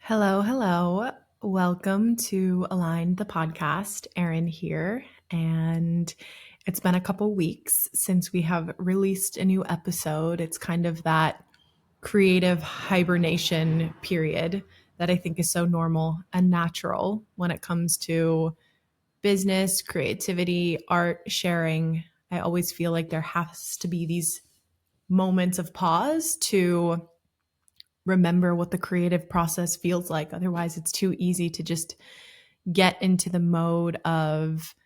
Hello, hello. Welcome to Aligned the podcast. Erin here. And it's been a couple weeks since we have released a new episode. It's kind of that creative hibernation period that I think is so normal and natural when it comes to business, creativity, art, sharing. I always feel like there has to be these moments of pause to remember what the creative process feels like. Otherwise, it's too easy to just get into the mode of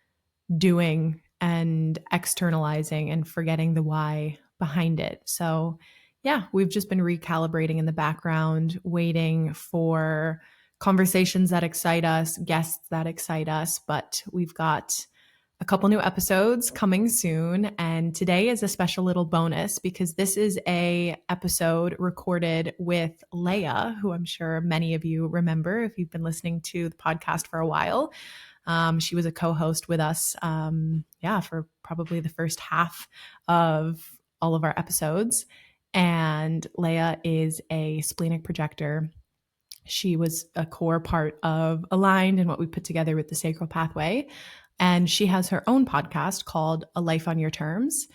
doing and externalizing and forgetting the why behind it. So, yeah, we've just been recalibrating in the background, waiting for conversations that excite us, guests that excite us, but we've got a couple new episodes coming soon, and today is a special little bonus because this is a episode recorded with Leia, who I'm sure many of you remember if you've been listening to the podcast for a while. She was a co-host with us, for probably the first half of all of our episodes. And Leia is a splenic projector. She was a core part of Aligned and what we put together with the Sacral Pathway. And she has her own podcast called A Life on Your Terms.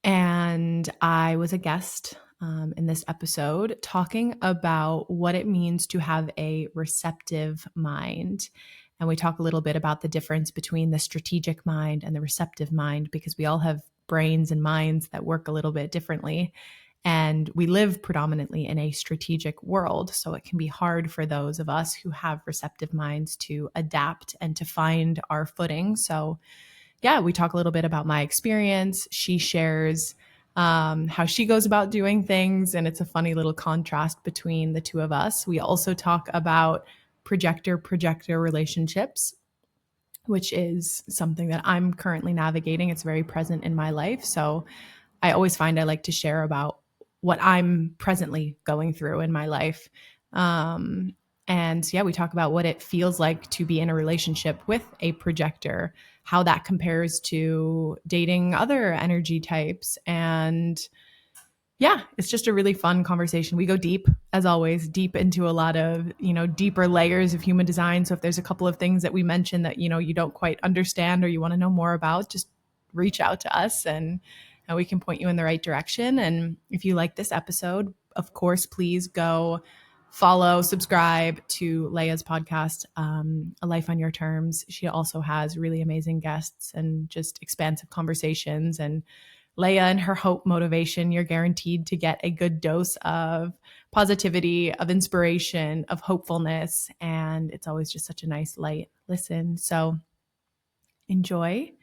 And I was a guest in this episode talking about what it means to have a receptive mind. And we talk a little bit about the difference between the strategic mind and the receptive mind, because we all have brains and minds that work a little bit differently. And we live predominantly in a strategic world. So it can be hard for those of us who have receptive minds to adapt and to find our footing. So, yeah, we talk a little bit about my experience. She shares how she goes about doing things. And it's a funny little contrast between the two of us. We also talk about projector-projector relationships, which is something that I'm currently navigating. It's very present in my life. So I always find I like to share about what I'm presently going through in my life. And yeah, we talk about what it feels like to be in a relationship with a projector, how that compares to dating other energy types. And yeah, it's just a really fun conversation. We go deep, as always, deep into a lot of, deeper layers of human design. So if there's a couple of things that we mentioned that, you don't quite understand or you want to know more about, just reach out to us and we can point you in the right direction. And if you like this episode, of course, please go follow, subscribe to Leia's podcast, A Life on Your Terms. She also has really amazing guests and just expansive conversations. And Leia and her hope motivation, you're guaranteed to get a good dose of positivity, of inspiration, of hopefulness. And it's always just such a nice, light listen. So enjoy.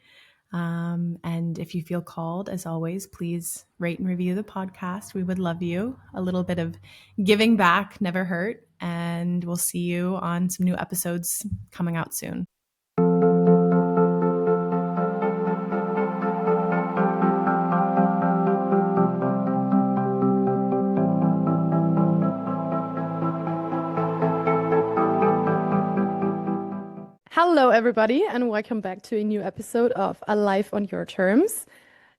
And if you feel called, as always, please rate and review the podcast. We would love you. A little bit of giving back never hurt. And we'll see you on some new episodes coming out soon. Hello, everybody, and welcome back to a new episode of A Life on Your Terms.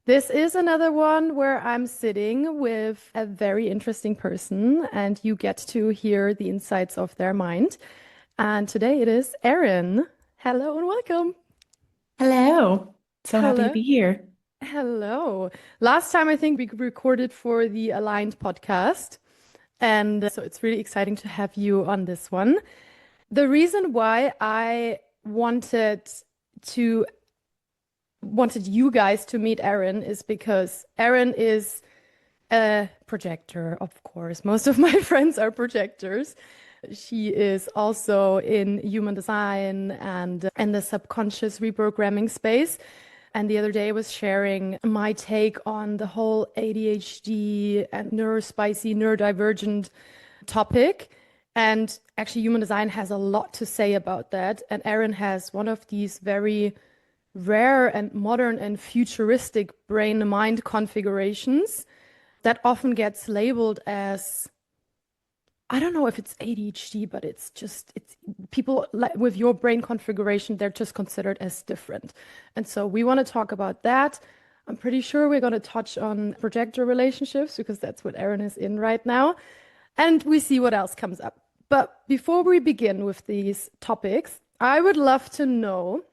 This is another one where I'm sitting with a very interesting person, and you get to hear the insights of their mind. And today it is Erin. Hello and welcome. Hello. So happy to Hello. be here. Hello. Last time I think we recorded for the Aligned podcast, and so it's really exciting to have you on this one. The reason why I wanted you guys to meet Erin is because Erin is a projector, of course. Most of my friends are projectors. She is also in human design and in the subconscious reprogramming space. And the other day I was sharing my take on the whole ADHD and neurodivergent topic. And actually, human design has a lot to say about that. And Erin has one of these very rare and modern and futuristic brain-mind configurations that often gets labeled as, I don't know if it's ADHD, but it's people like with your brain configuration, they're just considered as different. And so we want to talk about that. I'm pretty sure we're going to touch on projector relationships because that's what Erin is in right now. And we see what else comes up. But before we begin with these topics, I would love to know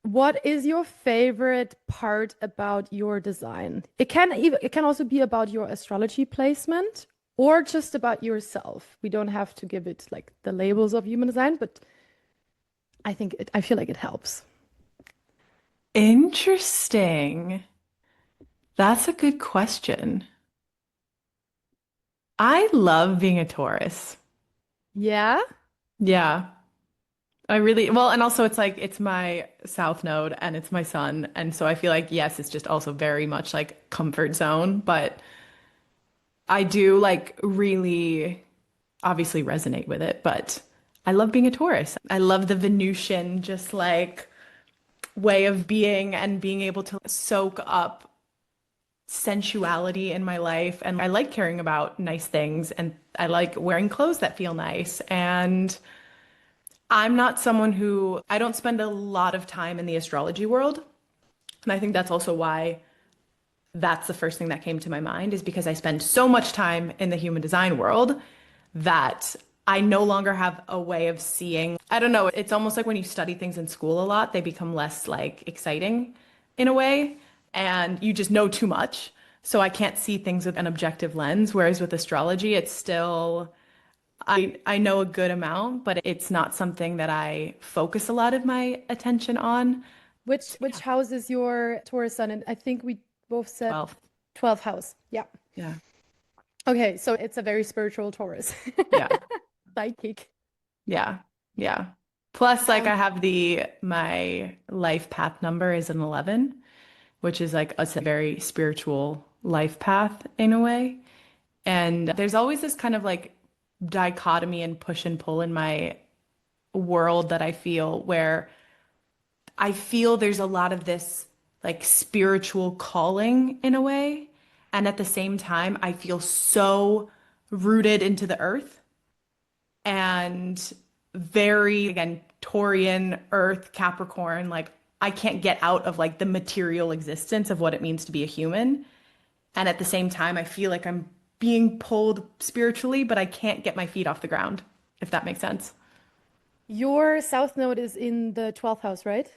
what is your favorite part about your design? It can also be about your astrology placement or just about yourself. We don't have to give it like the labels of human design, but I feel like it helps. Interesting. That's a good question. I love being a Taurus. Yeah. Yeah, I really, well, and also it's like it's my south node and it's my sun. And so I feel like, yes, it's just also very much like comfort zone, but I do like really obviously resonate with it. But I love being a Taurus. I love the Venusian, just like way of being and being able to soak up sensuality in my life. And I like caring about nice things and I like wearing clothes that feel nice. And I'm not someone who I don't spend a lot of time in the astrology world. And I think that's also why that's the first thing that came to my mind is because I spend so much time in the human design world that I no longer have a way of seeing. I don't know, it's almost like when you study things in school a lot, they become less like exciting in a way, and you just know too much. So I can't see things with an objective lens, whereas with astrology, it's still I know a good amount, but it's not something that I focus a lot of my attention on. Which house is your Taurus sun? And I think we both said 12. 12th house. Yeah. Yeah. Okay, so it's a very spiritual Taurus. Yeah. Psychic. Yeah. Yeah. Plus, like Um, I have my life path number is an 11, which is like a very spiritual life path in a way. And there's always this kind of like dichotomy and push and pull in my world that I feel where I feel there's a lot of this like spiritual calling in a way. And at the same time, I feel so rooted into the earth and very, again, Taurian, earth, Capricorn. Like, I can't get out of like the material existence of what it means to be a human. And at the same time, I feel like I'm being pulled spiritually, but I can't get my feet off the ground, if that makes sense. your south node is in the 12th house, right?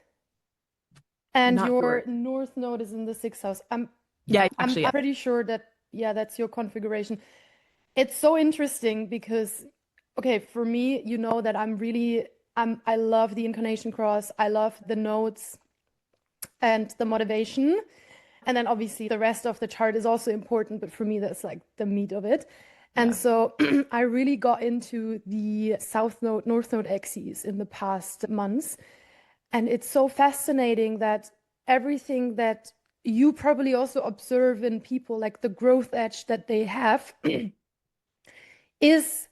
And Not your sure. north node is in the 6th house. I'm Yeah, I'm actually, yeah. I'm pretty sure that yeah, that's your configuration. It's so interesting because okay, for me, you know that I love the incarnation cross. I love the notes and the motivation. And then obviously the rest of the chart is also important, but for me that's like the meat of it. And Yeah. so I really got into the south node, north node axes in the past months. And it's so fascinating that everything that you probably also observe in people, like the growth edge that they have, is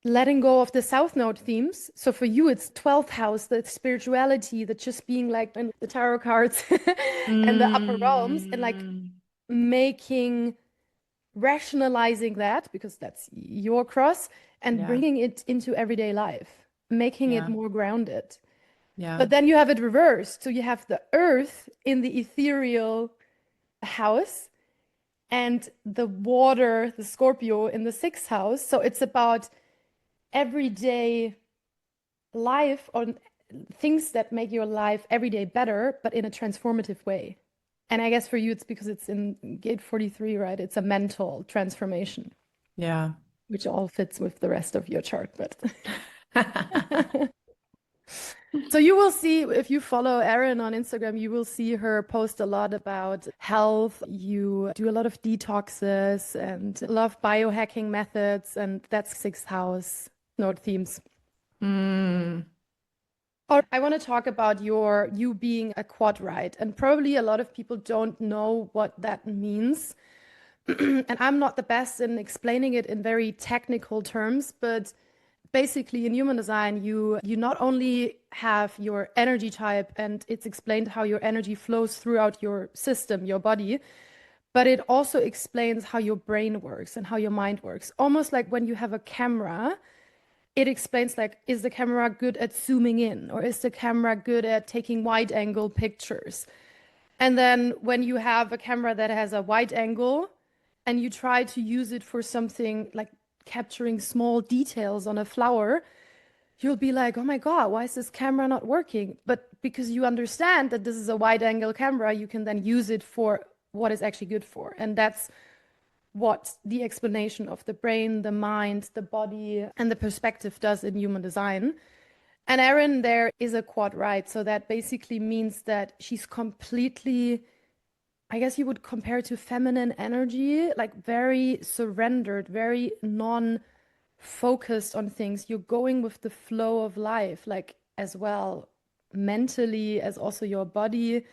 letting go of the South Node themes. So for you, it's 12th house, the spirituality, the just being like in the tarot cards and the upper realms, and like Mm, making, rationalizing that, because that's your cross, and yeah. bringing it into everyday life, making it Yeah. more grounded. Yeah. But then you have it reversed. So you have the earth in the ethereal house and the water, the Scorpio, in the sixth house. So it's about everyday life on things that make your life every day better, but in a transformative way. And I guess for you, it's because it's in gate 43, right? It's a mental transformation, Yeah. which all fits with the rest of your chart. But so you will see if you follow Erin on Instagram, you will see her post a lot about health. You do a lot of detoxes and love biohacking methods, and that's sixth house node themes. Mm, Or I want to talk about you being a quad right, and probably a lot of people don't know what that means. And I'm not the best in explaining it in very technical terms, but basically in human design, you not only have your energy type and it's explained how your energy flows throughout your system, your body, but it also explains how your brain works and how your mind works. Almost like when you have a camera, it explains like, is the camera good at zooming in or is the camera good at taking wide angle pictures? And then when you have a camera that has a wide angle and you try to use it for something like capturing small details on a flower, you'll be like, oh my God, why is this camera not working? But because you understand that this is a wide angle camera, you can then use it for what it's actually good for. And that's what the explanation of the brain, the mind, the body, and the perspective does in human design. And Erin there is a quad right. So that basically means that she's completely, I guess you would compare it to feminine energy, like very surrendered, very non-focused on things. You're going with the flow of life, like as well, mentally as also your body.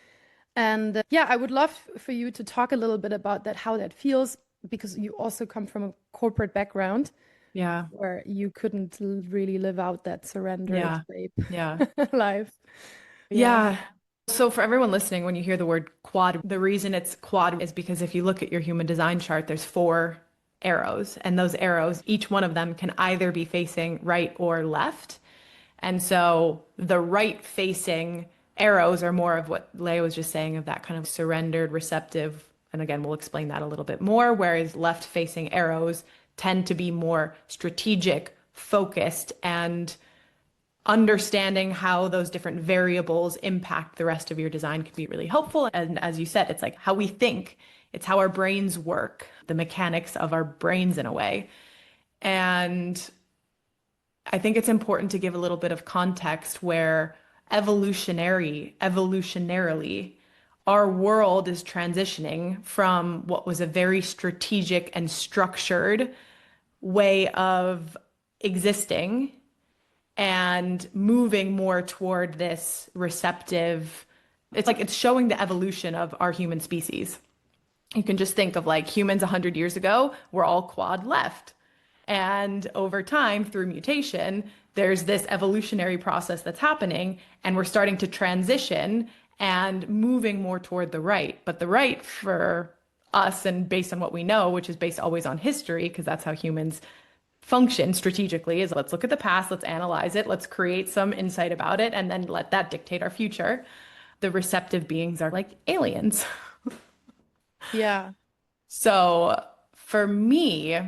And yeah, I would love for you to talk a little bit about that, how that feels, because you also come from a corporate background Yeah. where you couldn't really live out that surrendered Yeah. babe Yeah. life. Yeah. Yeah. So for everyone listening, when you hear the word quad, the reason it's quad is because if you look at your human design chart, there's four arrows, and those arrows, each one of them can either be facing right or left. And so the right facing arrows are more of what Leia was just saying, of that kind of surrendered, receptive. And again, we'll explain that a little bit more. Whereas left facing arrows tend to be more strategic, focused, and understanding how those different variables impact the rest of your design can be really helpful. And as you said, it's like how we think, it's how our brains work, the mechanics of our brains in a way. And I think it's important to give a little bit of context where evolutionarily, our world is transitioning from what was a very strategic and structured way of existing and moving more toward this receptive. It's like it's showing the evolution of our human species. You can just think of like humans 100 years ago were all quad left. And over time, through mutation, there's this evolutionary process that's happening, and we're starting to transition and moving more toward the right. But the right for us, and based on what we know, which is based always on history, because that's how humans function strategically, is let's look at the past, let's analyze it, let's create some insight about it, and then let that dictate our future. The receptive beings are like aliens. Yeah. So for me,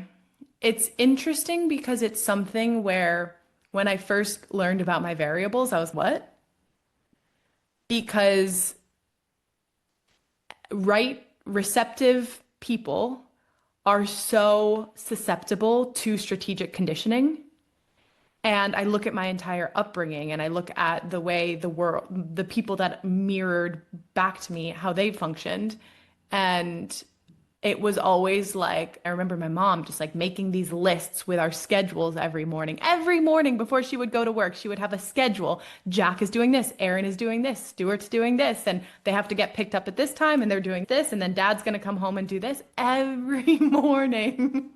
it's interesting because it's something where when I first learned about my variables, I was, what? Because right receptive people are so susceptible to strategic conditioning. And I look at my entire upbringing and I look at the way the world, the people that mirrored back to me, how they functioned. And it was always like, I remember my mom just like making these lists with our schedules every morning. Every morning before she would go to work, she would have a schedule. Jack is doing this, Erin is doing this, Stuart's doing this, and they have to get picked up at this time and they're doing this, and then dad's going to come home and do this every morning.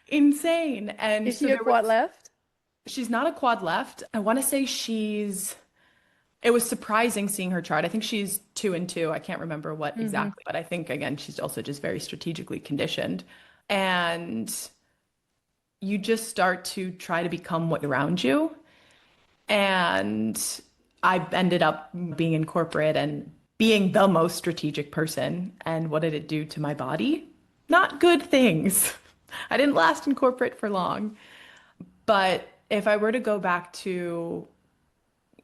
Insane. And Is so she a there quad was, left? she's not a quad left. I want to say it was surprising seeing her chart. I think she's 2 and 2. I can't remember what Hmm. exactly, but I think again, she's also just very strategically conditioned. And you just start to try to become what around you. And I ended up being in corporate and being the most strategic person. And what did it do to my body? Not good things. I didn't last in corporate for long. But if I were to go back to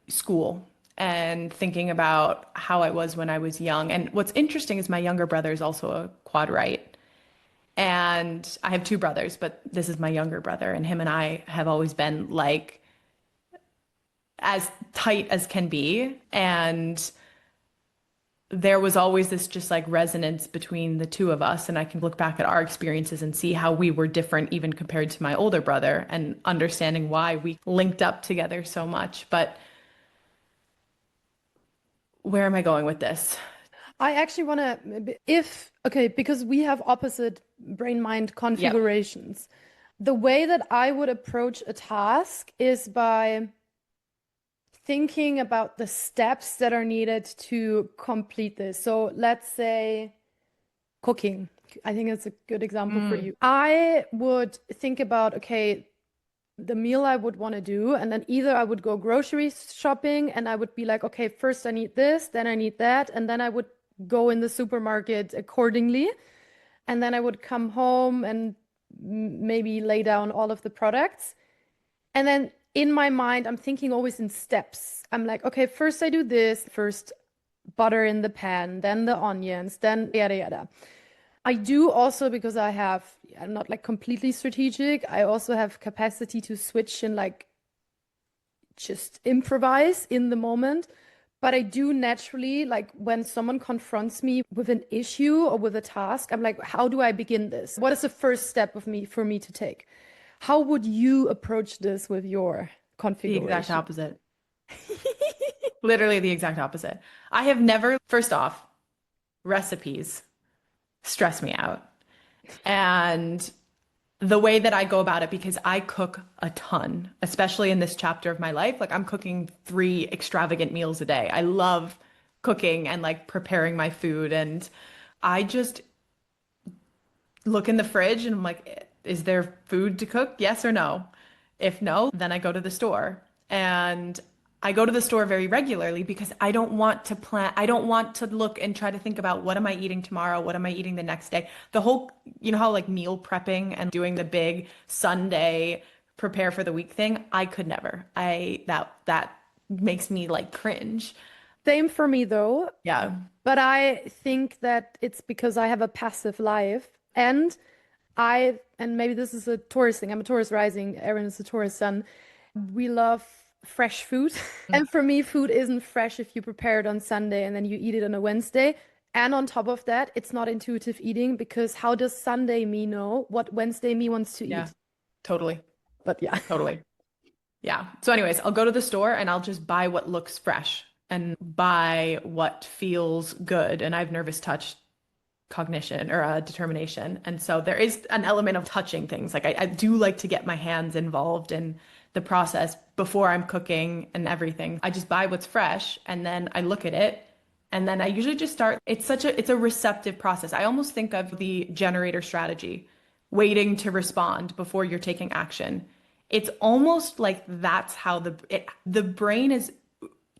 school and thinking about how I was when I was young, and what's interesting is my younger brother is also a quad right. And I have two brothers, but this is my younger brother, and him and I have always been like as tight as can be. And there was always this just like resonance between the two of us. And I can look back at our experiences and see how we were different, even compared to my older brother, and understanding why we linked up together so much. But where am I going with this? I actually want to, if, okay, because we have opposite brain-mind Yep. configurations. The way that I would approach a task is by thinking about the steps that are needed to complete this. So let's say cooking. I think it's a good example for Mm, you. I would think about, okay, the meal I would want to do, and then either I would go grocery shopping and I would be like, okay, first I need this, then I need that, and then I would go in the supermarket accordingly. And then I would come home and maybe lay down all of the products. And then in my mind, I'm thinking always in steps. I'm like, okay, first I do this, first butter in the pan, then the onions, then yada yada. I do also because I'm not like completely strategic. I also have capacity to switch and like just improvise in the moment. But I do naturally, like when someone confronts me with an issue or with a task, I'm like, how do I begin this? What is the first step of me for me to take? How would you approach this with your The exact configuration? opposite. Literally the exact opposite. I have never, first off, recipes stress me out. And the way that I go about it, because I cook a ton, especially in this chapter of my life, like I'm cooking 3 extravagant meals a day. I love cooking and like preparing my food. And I just look in the fridge and I'm like, is there food to cook? Yes or no? If no, then I go to the store. And I go to the store very regularly because I don't want to plan, I don't want to look and try to think about what am I eating tomorrow? What am I eating the next day? The whole, you know how like meal prepping and doing the big Sunday prepare for the week thing, I could never. That makes me like cringe. Same for me though, Yeah. but I think that it's because I have a passive life and maybe this is a Taurus thing. I'm a Taurus rising, Erin is a Taurus sun. We love fresh food. And for me, food isn't fresh if you prepare it on Sunday and then you eat it on a Wednesday. And on top of that, it's not intuitive eating because how does Sunday me know what Wednesday me wants to Yeah. eat? Totally. But yeah. Totally. Yeah. So, anyways, I'll go to the store and I'll just buy what looks fresh and buy what feels good. And I have nervous touch cognition or determination. And so there is an element of touching things. Like I do like to get my hands involved in the process before I'm cooking and everything. I just buy what's fresh and then I look at it. And then I usually just start. It's a receptive process. I almost think of the generator strategy, waiting to respond before you're taking action. It's almost like that's how the brain is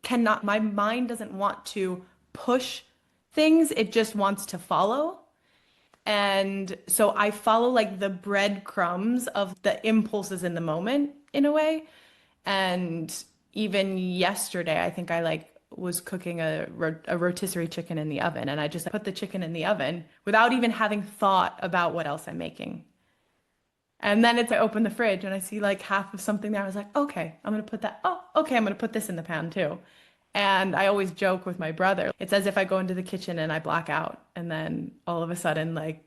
cannot, my mind doesn't want to push things, it just wants to follow. And so I follow like the breadcrumbs of the impulses in the moment in a way. And even yesterday, I think I like was cooking a rotisserie chicken in the oven and I just put the chicken in the oven without even having thought about what else I'm making. And then I open the fridge and I see like half of something there. I was like, okay, I'm gonna put that. Oh, okay, I'm gonna put this in the pan too. And I always joke with my brother. It's as if I go into the kitchen and I black out, and then all of a sudden, like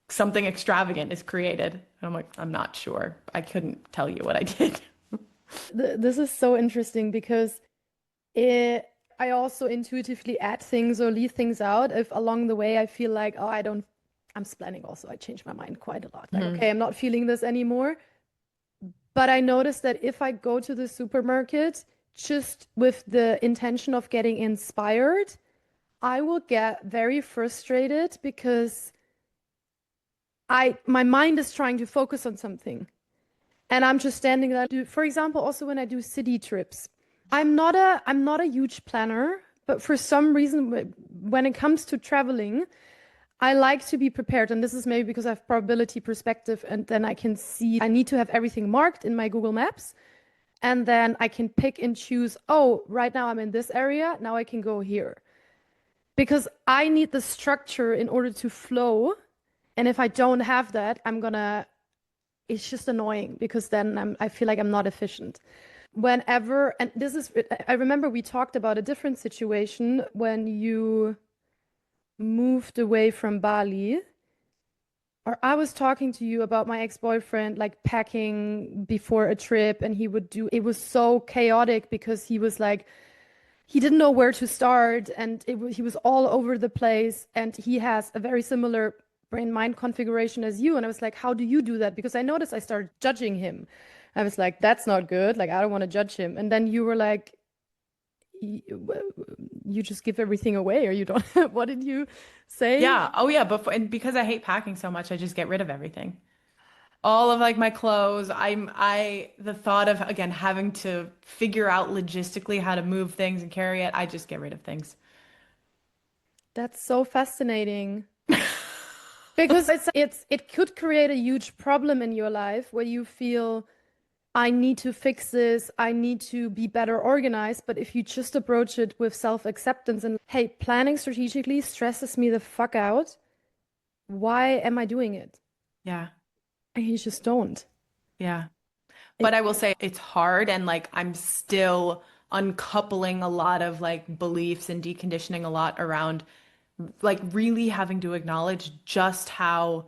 something extravagant is created. And I'm like, I'm not sure. I couldn't tell you what I did. This is so interesting because it, I also intuitively add things or leave things out if along the way I feel like, oh, I'm splitting also. I change my mind quite a lot. Like, Mhm. okay, I'm not feeling this anymore. But I noticed that if I go to the supermarket just with the intention of getting inspired, I will get very frustrated because my mind is trying to focus on something. And I'm just standing there. For example, also when I do city trips, I'm not a huge planner, but for some reason when it comes to traveling, I like to be prepared. And this is maybe because I have probability perspective and then I can see I need to have everything marked in my Google Maps. And then I can pick and choose, oh, right now I'm in this area, now I can go here. Because I need the structure in order to flow. And if I don't have that, it's just annoying because then I feel like I'm not efficient. Whenever, and this is, I remember we talked about a different situation when you moved away from Bali, or I was talking to you about my ex-boyfriend, like packing before a trip, and it was so chaotic because he was like, he didn't know where to start, and he was all over the place, and he has a very similar brain-mind configuration as you. And I was like, how do you do that? Because I noticed I started judging him. I was like, that's not good. Like, I don't want to judge him. And then you were like, you just give everything away, or you don't. What did you say? Yeah. Oh yeah. And because I hate packing so much, I just get rid of everything. All of like my clothes. The thought of again having to figure out logistically how to move things and carry it, I just get rid of things. That's so fascinating. Because it could create a huge problem in your life where you feel I need to fix this, I need to be better organized. But if you just approach it with self-acceptance and, hey, planning strategically stresses me the fuck out, why am I doing it? Yeah. And you just don't. Yeah. But It, I will say it's hard and like I'm still uncoupling a lot of like beliefs and deconditioning a lot around like really having to acknowledge just how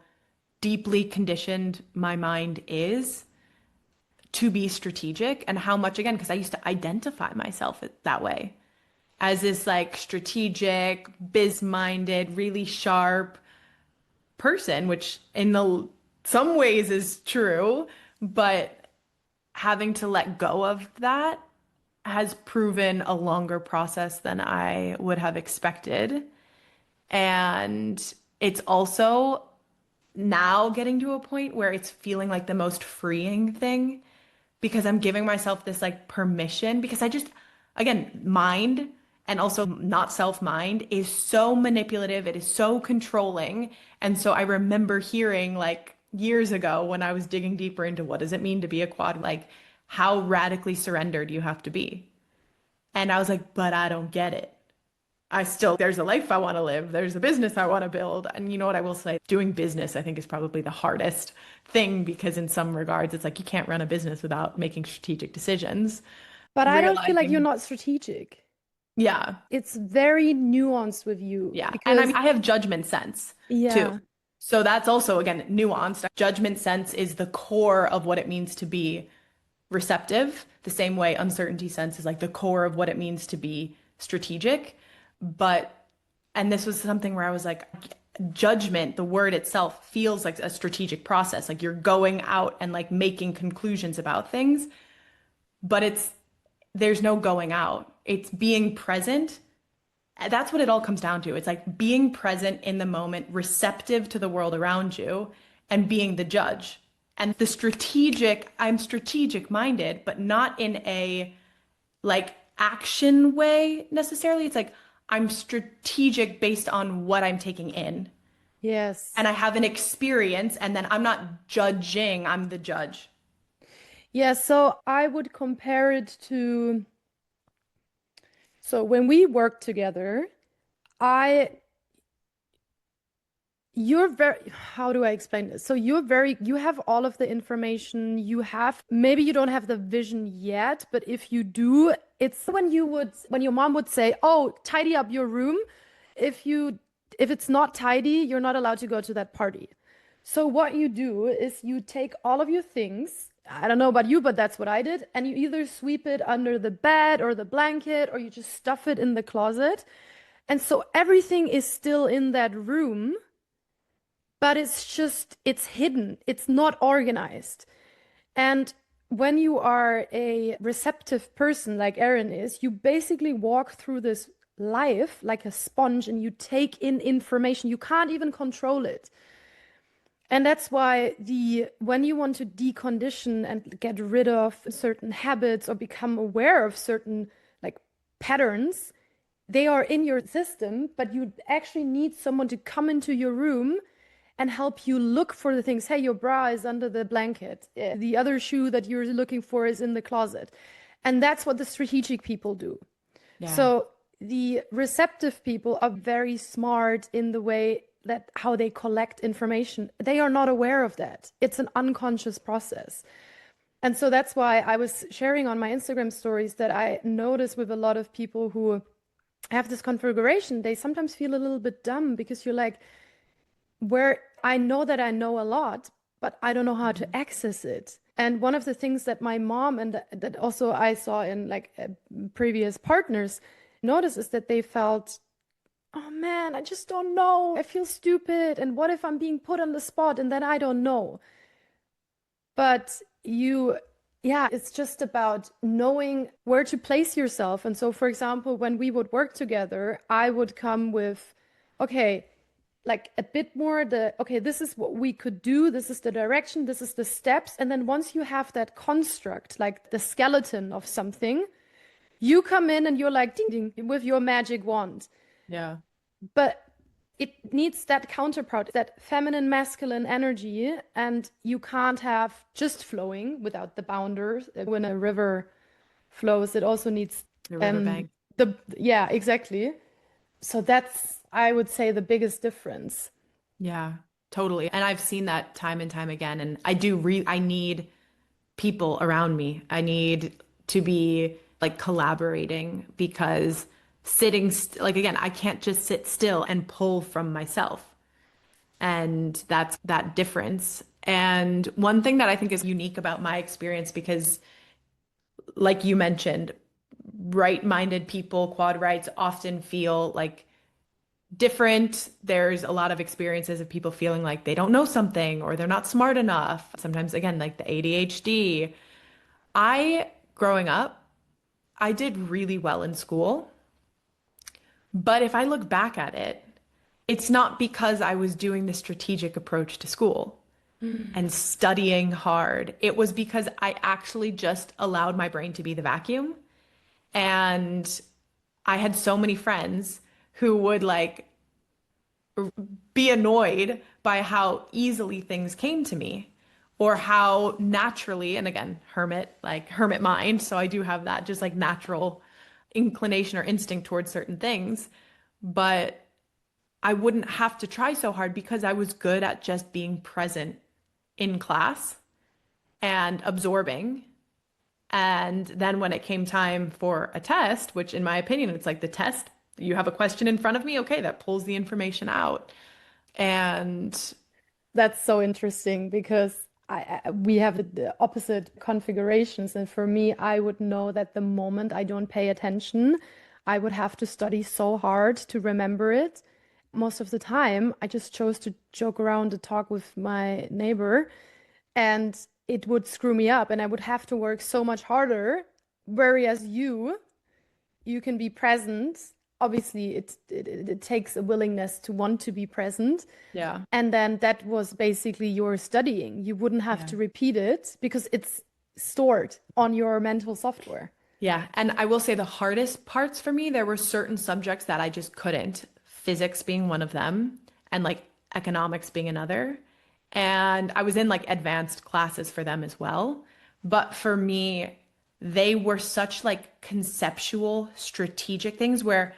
deeply conditioned my mind is to be strategic and how much, again, because I used to identify myself that way as this like strategic, biz-minded, really sharp person, which in some ways is true, but having to let go of that has proven a longer process than I would have expected. And it's also now getting to a point where it's feeling like the most freeing thing because I'm giving myself this like permission because I just, again, mind and also not self-mind is so manipulative. It is so controlling. And so I remember hearing like years ago when I was digging deeper into what does it mean to be a quad, like how radically surrendered you have to be. And I was like, but I don't get it. There's a life I want to live. There's a business I want to build. And you know what I will say? Doing business, I think, is probably the hardest thing because in some regards, it's like you can't run a business without making strategic decisions. but I don't feel like you're Realizing, not strategic. yeah, It's very nuanced with you yeah. And because, I have judgment sense too. yeah, So that's also, again, nuanced. Judgment sense is the core of what it means to be receptive, the same way uncertainty sense is like the core of what it means to be strategic. But, and this was something where I was like, judgment, the word itself feels like a strategic process. Like you're going out and like making conclusions about things, but there's no going out. It's being present. That's what it all comes down to. It's like being present in the moment, receptive to the world around you, and being the judge. And I'm strategic minded, but not in a like action way necessarily. It's like I'm strategic based on what I'm taking in. And yes. I have an experience, and then I'm not judging, I'm the judge. Yeah, so I would compare it to, so when we work together, I you're very, how do I explain this? So you have all of the information, maybe you don't have the vision yet, but if you do, it's when your mom would say, oh, tidy up your room. If it's not tidy, you're not allowed to go to that party. So what you do is you take all of your things. I don't know about you, but that's what I did. And you either sweep it under the bed or the blanket, or you just stuff it in the closet. And so everything is still in that room, but it's hidden. It's not organized. And when you are a receptive person like Erin is, you basically walk through this life like a sponge and you take in information. You can't even control it. And that's why when you want to decondition and get rid of certain habits or become aware of certain like patterns, they are in your system, but you actually need someone to come into your room and help you look for the things. Hey, your bra is under the blanket. The other shoe that you're looking for is in the closet. And that's what the strategic people do. Yeah. So the receptive people are very smart in the way that how they collect information. They are not aware of that. It's an unconscious process. And so that's why I was sharing on my Instagram stories that I notice with a lot of people who have this configuration, they sometimes feel a little bit dumb because you're like, where I know that I know a lot, but I don't know how to access it. And one of the things that my mom and that also I saw in like previous partners noticed is that they felt, oh man, I just don't know. I feel stupid. And what if I'm being put on the spot and then I don't know? But yeah, it's just about knowing where to place yourself. And so, for example, when we would work together, I would come with, okay, like a bit more okay, this is what we could do, this is the direction, this is the steps. And then once you have that construct, like the skeleton of something, you come in and you're like ding ding with your magic wand. Yeah. But it needs that counterpart, that feminine masculine energy, and you can't have just flowing without the bounders. When a river flows, it also needs The um riverbank. the yeah, exactly. So that's, I would say, the biggest difference. Yeah, totally. And I've seen that time and time again. And I need people around me. I need to be like collaborating because like again, I can't just sit still and pull from myself. And that's that difference. And one thing that I think is unique about my experience, because like you mentioned, right-minded people, quad rights often feel like different. There's a lot of experiences of people feeling like they don't know something or they're not smart enough. Sometimes, again, like the ADHD. Growing up, I did really well in school. But if I look back at it, it's not because I was doing the strategic approach to school and studying hard. It was because I actually just allowed my brain to be the vacuum. And I had so many friends who would like be annoyed by how easily things came to me or how naturally, and again, hermit mind. So I do have that just like natural inclination or instinct towards certain things. But I wouldn't have to try so hard because I was good at just being present in class and absorbing. And then when it came time for a test, which in my opinion, it's like the test, you have a question in front of me, okay, that pulls the information out. And That's so interesting because we have the opposite configurations. And for me, I would know that the moment I don't pay attention, I would have to study so hard to remember it. Most of the time, I just chose to joke around and talk with my neighbor, and it would screw me up, and I would have to work so much harder. Whereas you can be present. Obviously, it takes a willingness to want to be present. yeah, And then that was basically your studying. You wouldn't have yeah. to repeat it because it's stored on your mental software. Yeah. And I will say the hardest parts for me, there were certain subjects that I just couldn't, physics being one of them, and like economics being another. And I was in like advanced classes for them as well. But for me, they were such like conceptual, strategic things where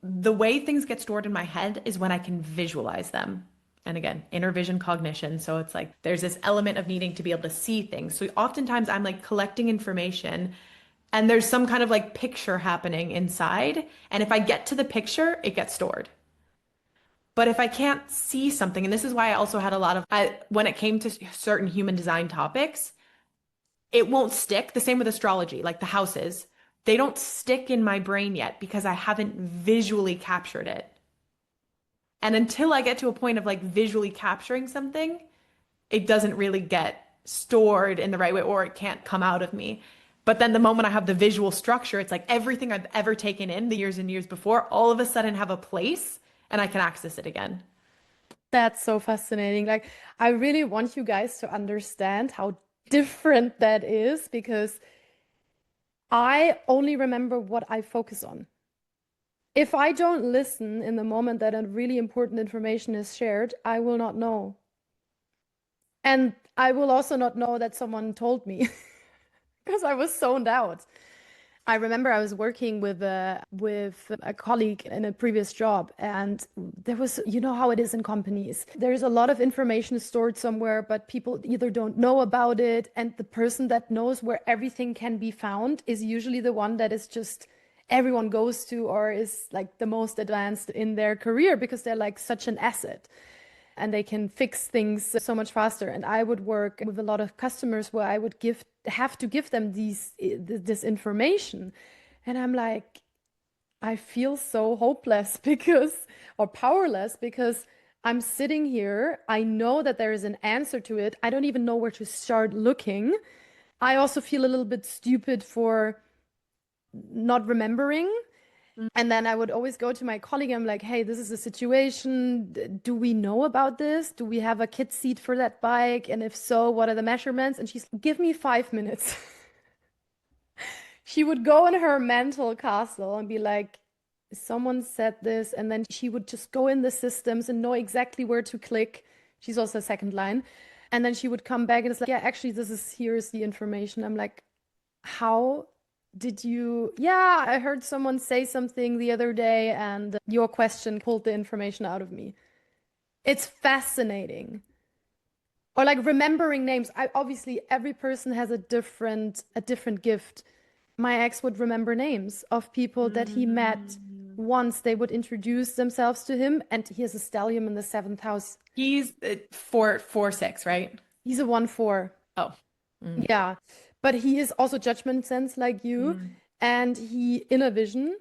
the way things get stored in my head is when I can visualize them. And again, inner vision cognition. So it's like there's this element of needing to be able to see things. So oftentimes I'm like collecting information and there's some kind of like picture happening inside. And if I get to the picture, it gets stored. But if I can't see something, and this is why I also had a lot of, when it came to certain human design topics, it won't stick. The same with astrology, like the houses. They don't stick in my brain yet because I haven't visually captured it. And until I get to a point of like visually capturing something, it doesn't really get stored in the right way or it can't come out of me. But then the moment I have the visual structure, it's like everything I've ever taken in the years and years before, all of a sudden have a place and I can access it again. That's so fascinating. Like, I really want you guys to understand how different that is because I only remember what I focus on. If I don't listen in the moment that a really important information is shared, I will not know. And I will also not know that someone told me because I was zoned out. I remember I was working with a colleague in a previous job, and there was, you know how it is in companies. There's a lot of information stored somewhere, but people either don't know about it, and the person that knows where everything can be found is usually the one that is just everyone goes to or is like the most advanced in their career because they're like such an asset and they can fix things so much faster. And I would work with a lot of customers where I would have to give them this information. And I'm like, I feel so hopeless because, or powerless because I'm sitting here. I know that there is an answer to it. I don't even know where to start looking. I also feel a little bit stupid for not remembering. And then I would always go to my colleague. I'm like, hey, this is a situation. Do we know about this? Do we have a kit seat for that bike? And if so, what are the measurements? And she's, give me 5 minutes. She would go in her mental castle and be like, someone said this, and then she would just go in the systems and know exactly where to click. She's also a second line. And then she would come back and it's like, yeah, actually, here's the information. I'm like, how did you? Yeah, I heard someone say something the other day, and your question pulled the information out of me. It's fascinating. Or like remembering names. I obviously every person has a different gift. My ex would remember names of people that he met Mm. once. They would introduce themselves to him, and he has a stellium in the seventh house. He's 4 4 6, right? He's a 1/4. Oh. Mm. Yeah. But he is also judgment sense like you, Mm. and he inner vision,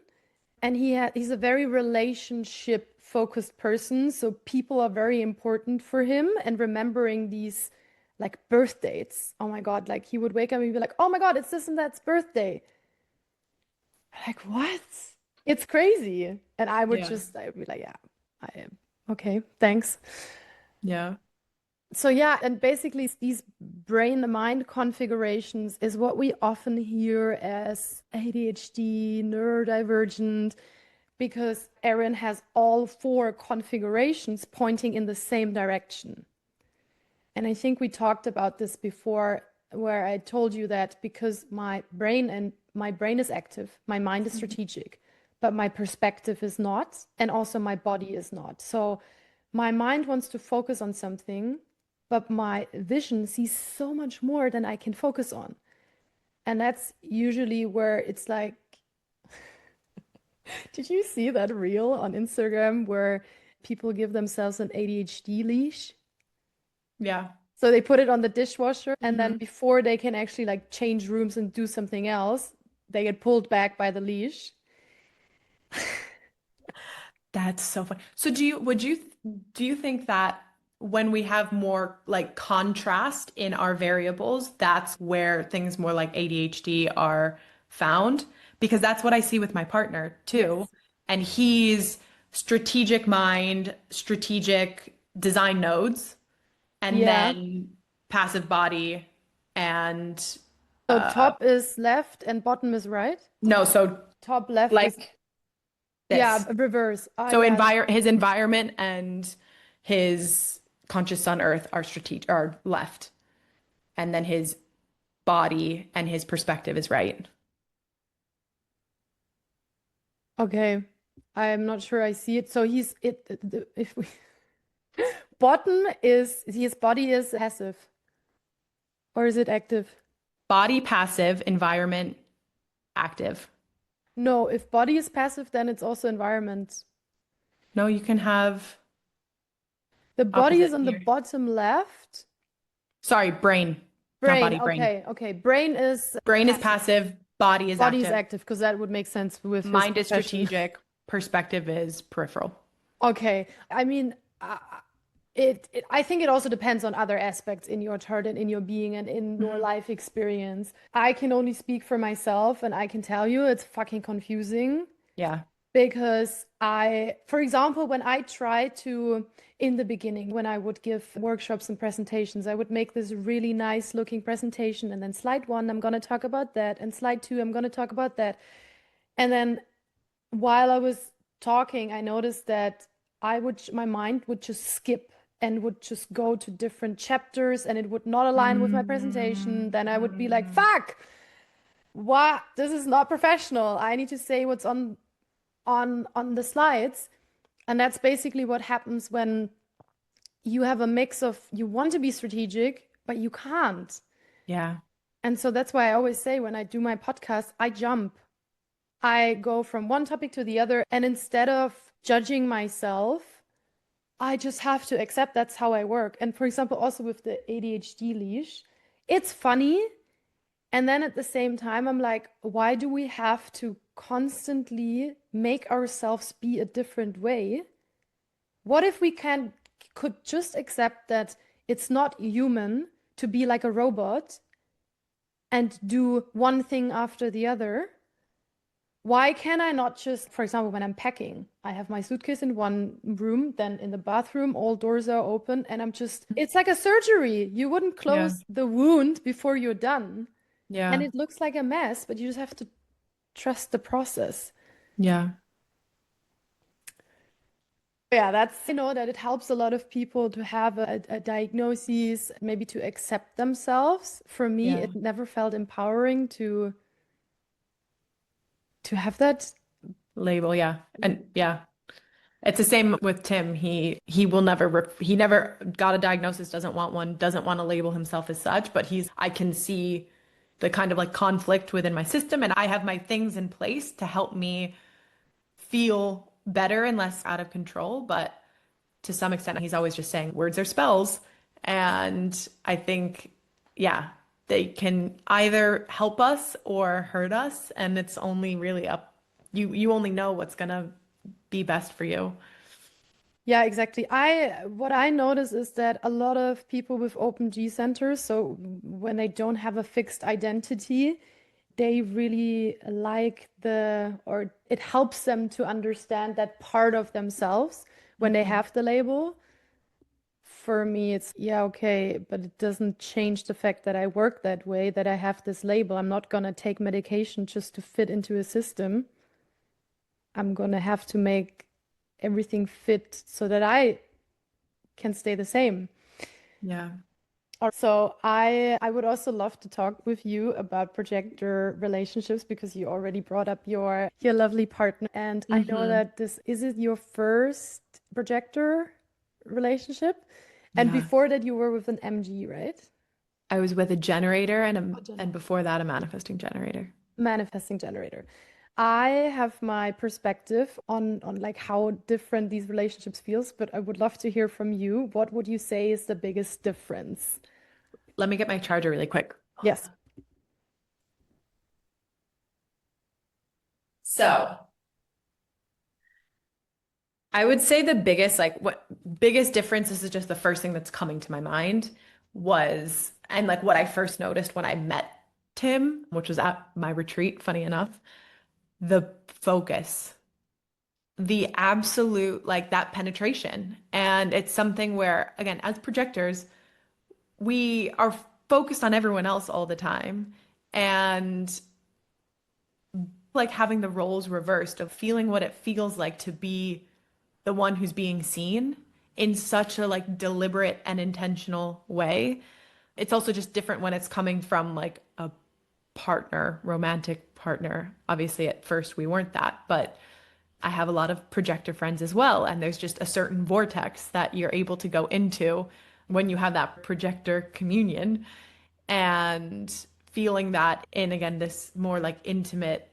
and he's a very relationship focused person. So people are very important for him, and remembering these like birth dates. Oh my God, like he would wake up and be like, "Oh my God, it's this and that's birthday." Like, what? It's crazy. And Yeah. I would be like, yeah, I am. Okay, thanks. Yeah. So yeah, and basically these brain-mind configurations is what we often hear as ADHD, neurodivergent, because Erin has all four configurations pointing in the same direction. And I think we talked about this before, where I told you that because my brain is active, my mind is Mhm. strategic, but my perspective is not, and also my body is not. So my mind wants to focus on something, but my vision sees so much more than I can focus on. And that's usually where it's like, did you see that reel on Instagram where people give themselves an ADHD leash? Yeah. So they put it on the dishwasher, and then Mhm. before they can actually like change rooms and do something else, they get pulled back by the leash. That's so fun. So do you think that when we have more like contrast in our variables, that's where things more like ADHD are found? Because that's what I see with my partner too. Yes. And he's strategic mind, strategic design nodes, and Yeah. then passive body and So top is left and bottom is right. no, so Top left is, like yeah, this. reverse. Ah, So yeah. his environment and his conscious sun earth are strategic are left. And then his body and his perspective is right. Okay. I'm not sure I see it. So if we, bottom is, his body is passive, or is it active? Body passive, environment active. No, if body is passive, then it's also environment. No, you can have The body is opposite on the here. bottom left. Sorry, brain, not Brain, body, brain. okay, okay. Brain is Brain is passive. passive, body is Body is active. active because that would make sense with his Mind is profession. strategic, perspective is peripheral. Okay. I mean, I think it also depends on other aspects in your chart and in your being and in your Mhm. life experience. I can only speak for myself, and I can tell you it's fucking confusing. Yeah. Because for example, when I try to, in the beginning, when I would give workshops and presentations, I would make this really nice looking presentation. And then slide one, I'm going to talk about that. And slide two, I'm going to talk about that. And then while I was talking, I noticed that my mind would just skip and would just go to different chapters and it would not align with my presentation. Then I would be like, Mm. fuck, what? This is not professional. I need to say what's on the slides. And that's basically what happens when you have a mix of you want to be strategic, but you can't. Yeah. And so that's why I always say when I do my podcast, I jump. I go from one topic to the other. And instead of judging myself, I just have to accept that's how I work. And for example, also with the ADHD leash, it's funny. And then at the same time, I'm like, why do we have to constantly make ourselves be a different way? What if we could just accept that it's not human to be like a robot and do one thing after the other? Why can I not just, for example, when I'm packing, I have my suitcase in one room, then in the bathroom, all doors are open, and it's like a surgery. You wouldn't Yeah. close the wound before you're done. And Yeah. it looks like a mess, but you just have to trust the process. Yeah. Yeah, that's, I know that it helps a lot of people to have a diagnosis, maybe to accept themselves. For me, Yeah. it never felt empowering to have that. Label, yeah. And yeah. It's the same with Tim. He will never he never got a diagnosis, doesn't want one, doesn't want to label himself as such, but he's I can see the kind of like conflict within my system, and I have my things in place to help me feel better and less out of control, but to some extent he's always just saying words are spells. And I think yeah, they can either help us or hurt us, and it's only really up you only know what's gonna be best for you. Yeah, exactly. What I notice is that a lot of people with open G centers, so when they don't have a fixed identity, they really like or it helps them to understand that part of themselves when they Mhm. have the label. For me, it's yeah, okay, but it doesn't change the fact that I work that way, that I have this label. I'm not gonna take medication just to fit into a system. I'm gonna have to make everything fit so that I can stay the same. Yeah. So I would also love to talk with you about projector relationships because you already brought up your lovely partner. And I know Hmm. that this is it your first projector relationship? And Yeah. before that you were with an MG, right? I was with a generator A and generator. before that a manifesting generator. Manifesting generator. I have my perspective on like how different these relationships feels, but I would love to hear from you. What would you say is the biggest difference? Let me get my charger really quick. Yes. So, I would say the biggest, like, what biggest difference, this is just the first thing that's coming to my mind, was, and like what I first noticed when I met Tim, which was at my retreat, funny enough, the focus, the absolute, like that penetration. And it's something where, again, as projectors, we are focused on everyone else all the time. And like having the roles reversed of feeling what it feels like to be the one who's being seen in such a like deliberate and intentional way. It's also just different when it's coming from like a partner, romantic partner. Obviously, at first we weren't that, but I have a lot of projector friends as well. And there's just a certain vortex that you're able to go into when you have that projector communion and feeling that in, again, this more like intimate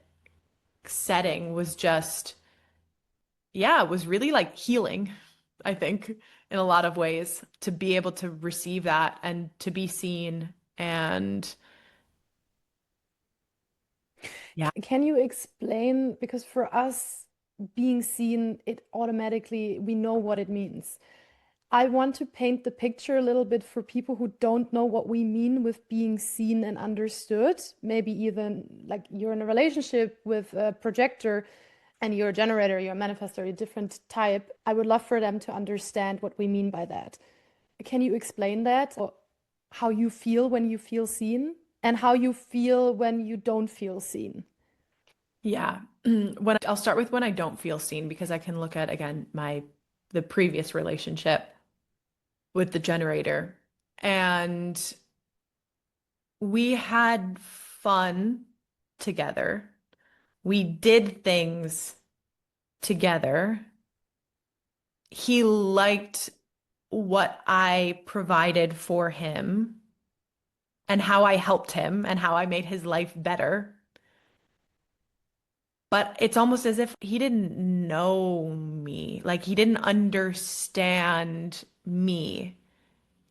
setting was just, yeah, it was really like healing, I think, in a lot of ways to be able to receive that and to be seen. And yeah, Can you explain? Because for us, being seen, it automatically, we know what it means. I want to paint the picture a little bit for people who don't know what we mean with being seen and understood. Maybe even like you're in a relationship with a projector and you're a generator, you're a manifestor, a different type. I would love for them to understand what we mean by that. Can you explain that? Or how you feel when you feel seen and how you feel when you don't feel seen? yeah. When I'll start with when I don't feel seen because I can look at again the previous relationship with the generator, and we had fun together. We did things together. He liked what I provided for him and how I helped him and how I made his life better. But it's almost as if he didn't know me, like he didn't understand me.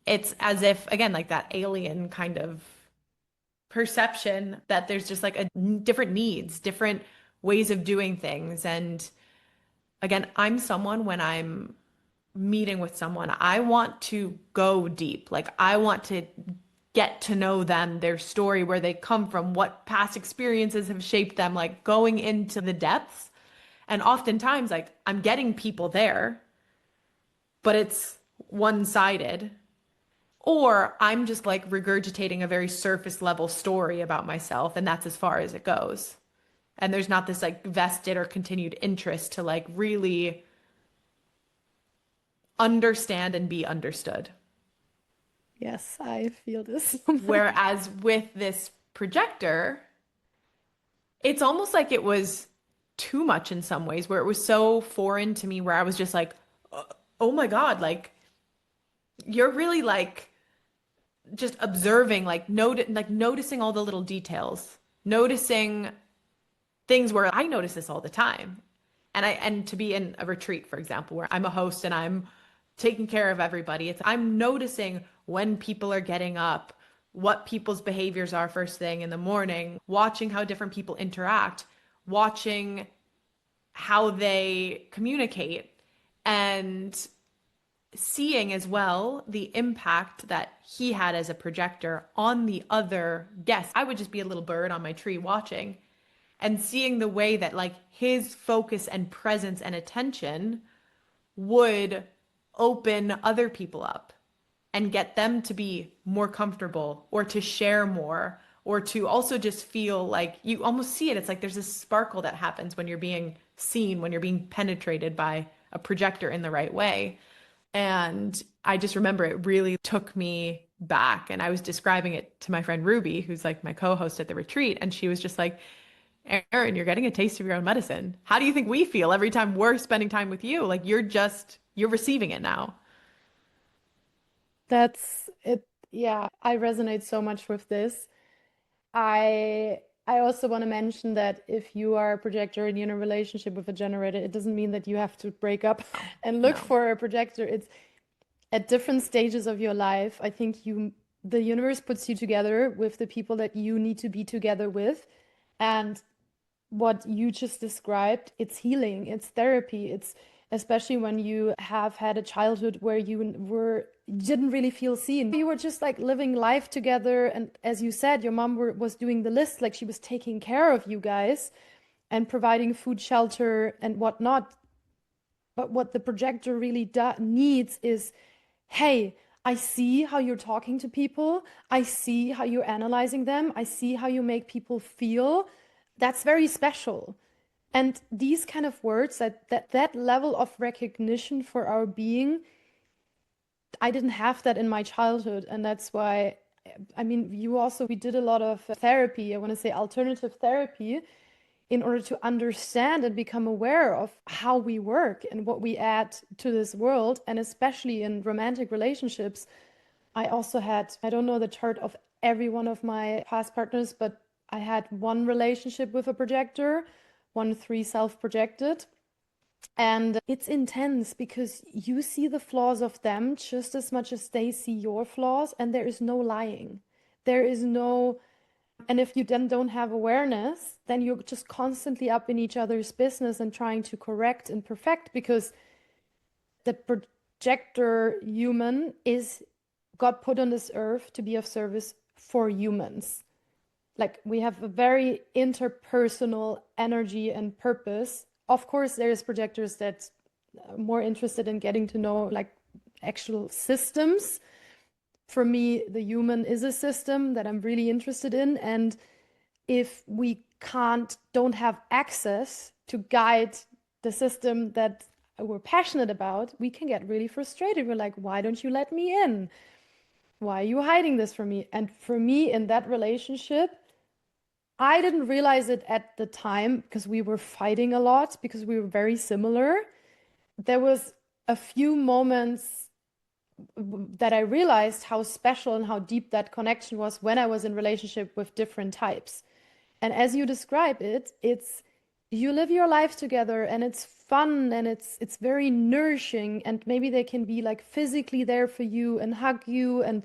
It's as if, again, like that alien kind of perception that there's just like a different needs, different ways of doing things. And again, I'm someone when I'm meeting with someone, I want to go deep. Like I want to get to know them, their story, where they come from, what past experiences have shaped them, like going into the depths. And oftentimes, like I'm getting people there, but it's one-sided. Or I'm just like regurgitating a very surface level story about myself, and that's as far as it goes. And there's not this like vested or continued interest to like really understand and be understood. Yes, I feel this so much. Whereas with this projector, it's almost like it was too much in some ways, where it was so foreign to me, where I was just like, oh my God, like you're really like just observing, like noticing all the little details, noticing things where I notice this all the time. And to be in a retreat, for example, where I'm a host and I'm taking care of everybody, I'm noticing when people are getting up, what people's behaviors are first thing in the morning, watching how different people interact, watching how they communicate, and seeing as well the impact that he had as a projector on the other guests. I would just be a little bird on my tree watching and seeing the way that like his focus and presence and attention would open other people up and get them to be more comfortable or to share more or to also just feel like you almost see it. It's like there's this sparkle that happens when you're being seen, when you're being penetrated by a projector in the right way. And I just remember it really took me back. And I was describing it to my friend Ruby, who's like my co-host at the retreat. And she was just like, Erin, you're getting a taste of your own medicine. How do you think we feel every time we're spending time with you? Like you're receiving it now. That's it. Yeah, I resonate so much with this. I also want to mention that if you are a projector and you're in a relationship with a generator, it doesn't mean that you have to break up and look No. for a projector. It's at different stages of your life. I think the universe puts you together with the people that you need to be together with. And what you just described, it's healing, it's therapy, it's especially when you have had a childhood where you didn't really feel seen. You were just like living life together, and as you said, your mom was doing the list, like she was taking care of you guys and providing food, shelter, and whatnot. But what the projector really needs is, hey, I see how you're talking to people. I see how you're analyzing them. I see how you make people feel. That's very special. And these kind of words, that level of recognition for our being, I didn't have that in my childhood. And that's why, I mean, we did a lot of therapy. I want to say alternative therapy in order to understand and become aware of how we work and what we add to this world. And especially in romantic relationships, I also had, I don't know the chart of every one of my past partners, but I had one relationship with a projector, 1-3 self-projected. And it's intense because you see the flaws of them just as much as they see your flaws, and there is no lying. There is no, and if you then don't have awareness, then you're just constantly up in each other's business and trying to correct and perfect because the projector human is got put on this earth to be of service for humans. Like we have a very interpersonal energy and purpose. Of course, there's projectors that are more interested in getting to know like actual systems. For me, the human is a system that I'm really interested in. And if we don't have access to guide the system that we're passionate about, we can get really frustrated. We're like, why don't you let me in? Why are you hiding this from me? And for me, in that relationship, I didn't realize it at the time because we were fighting a lot because we were very similar. There was a few moments that I realized how special and how deep that connection was when I was in relationship with different types. And as you describe it, it's you live your life together and it's fun and it's very nourishing and maybe they can be like physically there for you and hug you and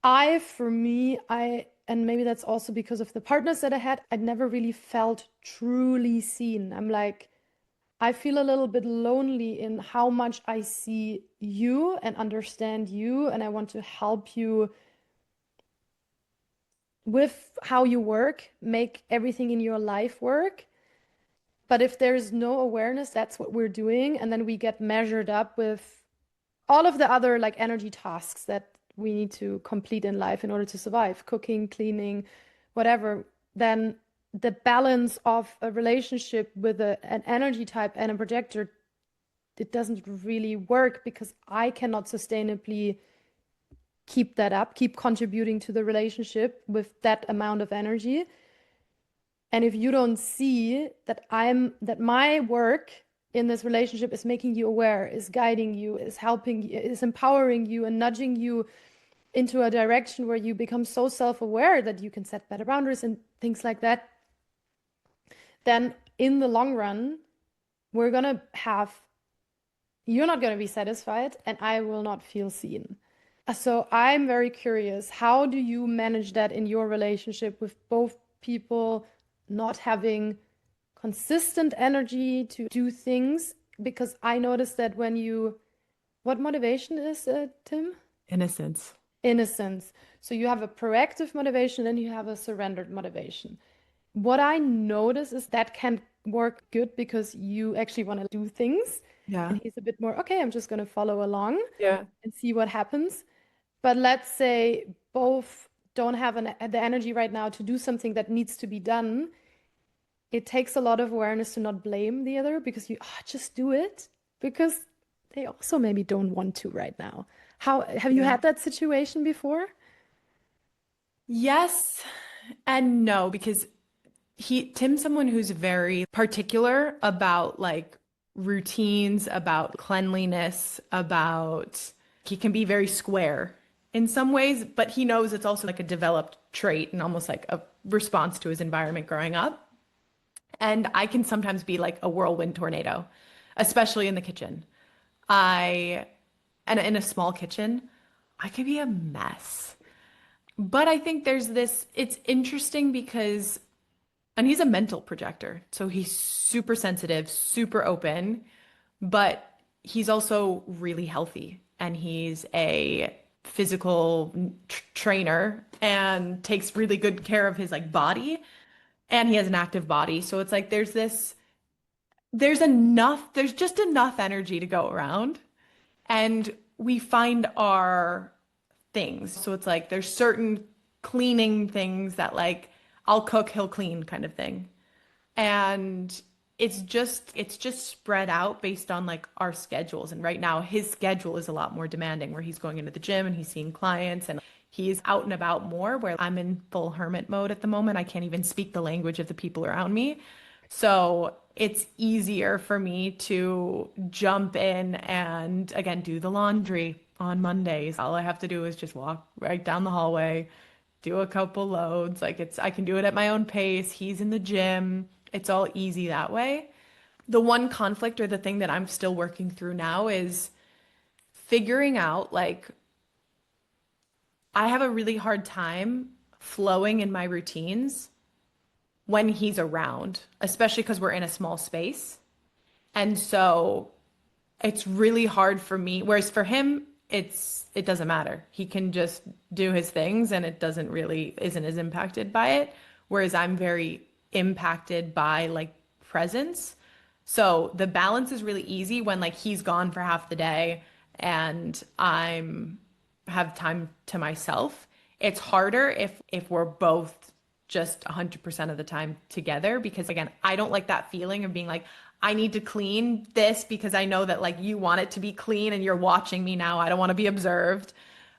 for me, and maybe that's also because of the partners that I had, I'd never really felt truly seen. I'm like, I feel a little bit lonely in how much I see you and understand you, and I want to help you with how you work, make everything in your life work. But if there's no awareness, that's what we're doing, and then we get measured up with all of the other like energy tasks that we need to complete in life in order to survive, cooking, cleaning, whatever, then the balance of a relationship with an energy type and a projector it doesn't really work because I cannot sustainably keep that up, keep contributing to the relationship with that amount of energy. And if you don't see that my work in this relationship is making you aware, is guiding you, is helping you, is empowering you and nudging you into a direction where you become so self-aware that you can set better boundaries and things like that, then in the long run, you're not going to be satisfied and I will not feel seen. So I'm very curious, how do you manage that in your relationship with both people not having consistent energy to do things? Because I noticed that what motivation is it, Tim? Innocence. Innocence. So you have a proactive motivation and you have a surrendered motivation. What I notice is that can work good because you actually want to do things. Yeah. And he's a bit more, okay, I'm just going to follow along Yeah. and see what happens. But let's say both don't have the energy right now to do something that needs to be done. It takes a lot of awareness to not blame the other because just do it because they also maybe don't want to right now. How have you Yeah. had that situation before? Yes and no, because Tim's someone who's very particular about like routines, about cleanliness, about he can be very square in some ways, but he knows it's also like a developed trait and almost like a response to his environment growing up. And I can sometimes be like a whirlwind tornado, especially in the kitchen. I, and in a small kitchen, I could be a mess. But I think it's interesting because and he's a mental projector. So he's super sensitive, super open, but he's also really healthy. And he's a physical trainer and takes really good care of his like body. And he has an active body. So it's like there's just enough energy to go around. And we find our things. So it's like there's certain cleaning things that like I'll cook, he'll clean kind of thing. And it's just spread out based on like our schedules. And right now his schedule is a lot more demanding where he's going into the gym and he's seeing clients and he's out and about more where I'm in full hermit mode at the moment. I can't even speak the language of the people around me. So it's easier for me to jump in and again do the laundry on Mondays. All I have to do is just walk right down the hallway, do a couple loads. Like I can do it at my own pace. He's in the gym. It's all easy that way. The one conflict or the thing that I'm still working through now is figuring out like I have a really hard time flowing in my routines when he's around, especially because we're in a small space. And so it's really hard for me. Whereas for him, it doesn't matter. He can just do his things and it doesn't really isn't as impacted by it. Whereas I'm very impacted by like presence. So the balance is really easy when like he's gone for half the day and I'm have time to myself. It's harder if we're both just 100% of the time together because again, I don't like that feeling of being like I need to clean this because I know that like you want it to be clean and you're watching me now. I don't want to be observed.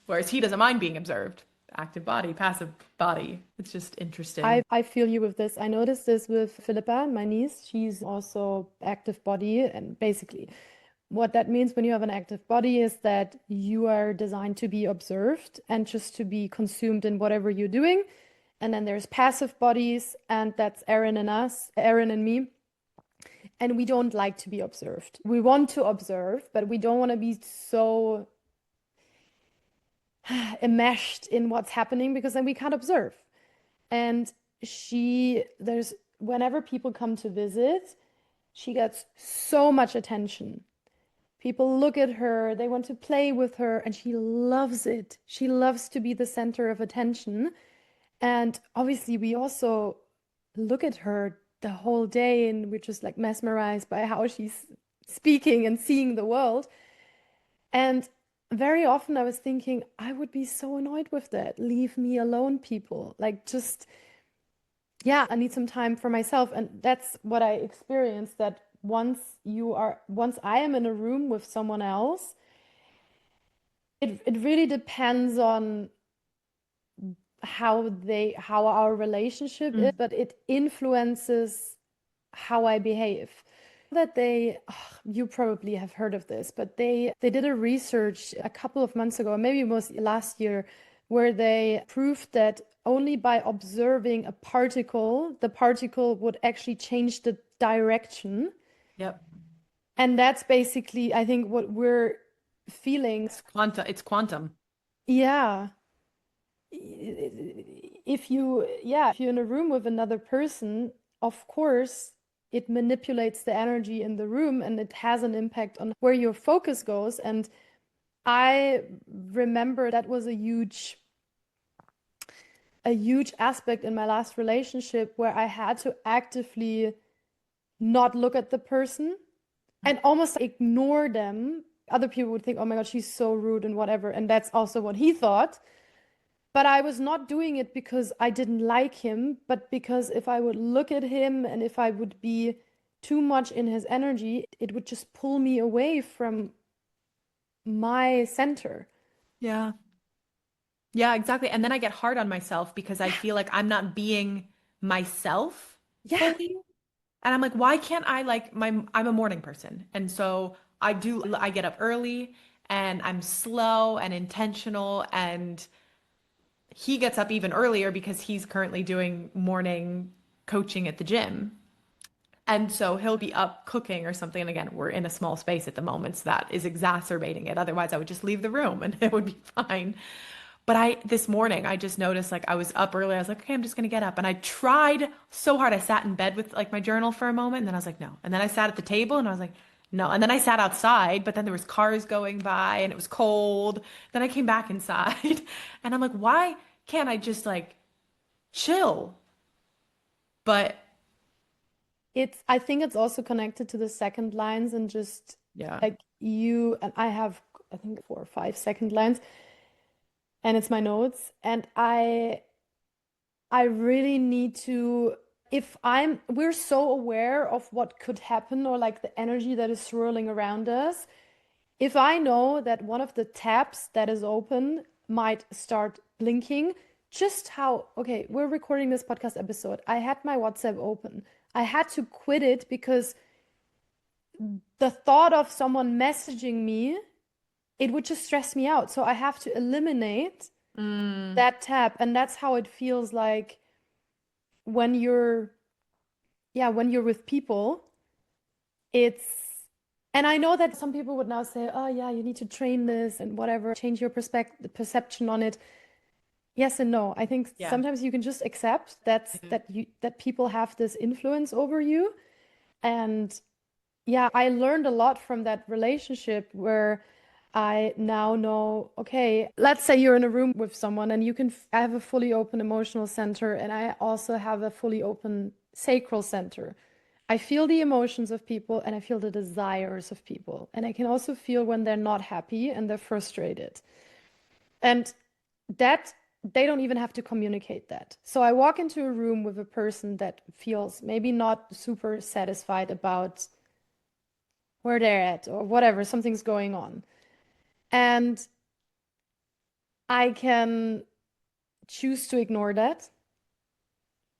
Whereas he doesn't mind being observed. Active body, passive body. It's just interesting. I feel you with this. I noticed this with Philippa, my niece. She's also active body. And basically, what that means when you have an active body is that you are designed to be observed and just to be consumed in whatever you're doing. And then there's passive bodies, and that's Erin and us, Erin and me. And we don't like to be observed. We want to observe, but we don't want to be so enmeshed in what's happening because then we can't observe. And whenever people come to visit, she gets so much attention. People look at her, they want to play with her, and she loves it. She loves to be the center of attention. And obviously, we also look at her the whole day and we're just like mesmerized by how she's speaking and seeing the world. And very often I was thinking, I would be so annoyed with that. Leave me alone, people. Like, just, yeah, I need some time for myself. And that's what I experienced, that once I am in a room with someone else, it really depends on how our relationship is, Mm. but it influences how I behave. That you probably have heard of this, but they did a research a couple of months ago, or maybe it was last year, where they proved that only by observing a particle, the particle would actually change the direction. Yep. And that's basically, I think, what we're feeling. It's quantum. Yeah. If you're in a room with another person, of course, it manipulates the energy in the room and it has an impact on where your focus goes. And I remember that was a huge aspect in my last relationship where I had to actively not look at the person and almost ignore them. Other people would think, oh my God, she's so rude and whatever. And that's also what he thought. But I was not doing it because I didn't like him, but because if I would look at him and if I would be too much in his energy, it would just pull me away from my center. Yeah. Yeah, exactly. And then I get hard on myself because I Yeah, feel like I'm not being myself yeah, fully. And I'm like, why can't I I'm a morning person. And so I get up early and I'm slow and intentional and he gets up even earlier because he's currently doing morning coaching at the gym. And so he'll be up cooking or something. And again, we're in a small space at the moment, so that is exacerbating it. Otherwise, I would just leave the room and it would be fine. But this morning, I just noticed like I was up early. I was like, okay, I'm just gonna get up. And I tried so hard. I sat in bed with like my journal for a moment, and then I was like, no. And then I sat at the table and I was like, no. And then I sat outside, but then there was cars going by and it was cold. Then I came back inside and I'm like, why can't I just like chill? But I think it's also connected to the second lines and just yeah, like you and I have, I think 4 or 5 second lines and it's my notes. And I really need to, we're so aware of what could happen or like the energy that is swirling around us. If I know that one of the tabs that is open might start blinking, okay, we're recording this podcast episode. I had my WhatsApp open. I had to quit it because the thought of someone messaging me, it would just stress me out. So I have to eliminate mm, that tab. And that's how it feels like when when you're with people. It's, and I know that some people would now say, oh, yeah, you need to train this and whatever, change your perception on it. Yes and no. I think yeah, sometimes you can just accept that people have this influence over you. And yeah, I learned a lot from that relationship where I now know, okay, let's say you're in a room with someone and I have a fully open emotional center and I also have a fully open sacral center. I feel the emotions of people and I feel the desires of people. And I can also feel when they're not happy and they're frustrated. And that they don't even have to communicate that. So I walk into a room with a person that feels maybe not super satisfied about where they're at or whatever, something's going on. And I can choose to ignore that,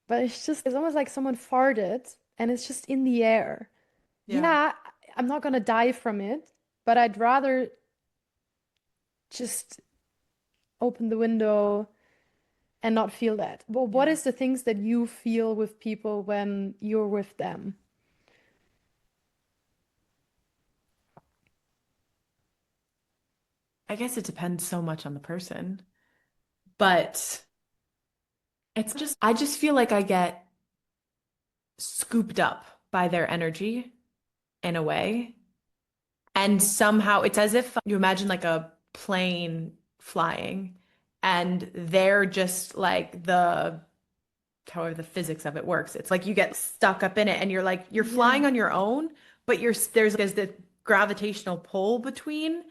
but it's almost like someone farted and it's just in the air. yeah, Yeah, I'm not gonna die from it, but I'd rather just open the window and not feel that. Well, what yeah. is the things that you feel with people when you're with them? I guess it depends so much on the person, but I just feel like I get scooped up by their energy in a way. And somehow it's as if you imagine like a plane flying and they're just like however the physics of it works. It's like you get stuck up in it and you're Yeah. flying on your own, but there's the gravitational pull between